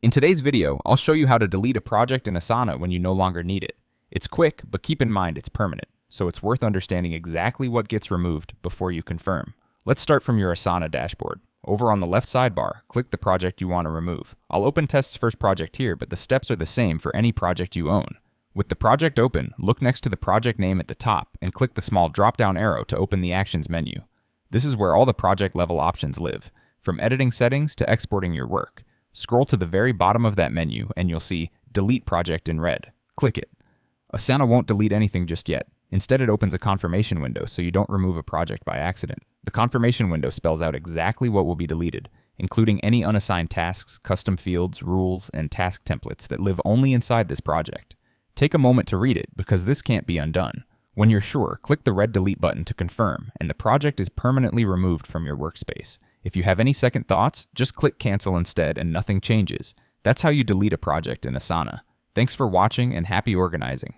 In today's video, I'll show you how to delete a project in Asana when you no longer need it. It's quick, but keep in mind it's permanent, so it's worth understanding exactly what gets removed before you confirm. Let's start from your Asana dashboard. Over on the left sidebar, click the project you want to remove. I'll open Test's first project here, but the steps are the same for any project you own. With the project open, look next to the project name at the top and click the small drop-down arrow to open the Actions menu. This is where all the project level options live, from editing settings to exporting your work. Scroll to the very bottom of that menu and you'll see Delete Project in red. Click it. Asana won't delete anything just yet. Instead, it opens a confirmation window so you don't remove a project by accident. The confirmation window spells out exactly what will be deleted, including any unassigned tasks, custom fields, rules, and task templates that live only inside this project. Take a moment to read it because this can't be undone. When you're sure, click the red delete button to confirm, and the project is permanently removed from your workspace. If you have any second thoughts, just click cancel instead and nothing changes. That's how you delete a project in Asana. Thanks for watching and happy organizing.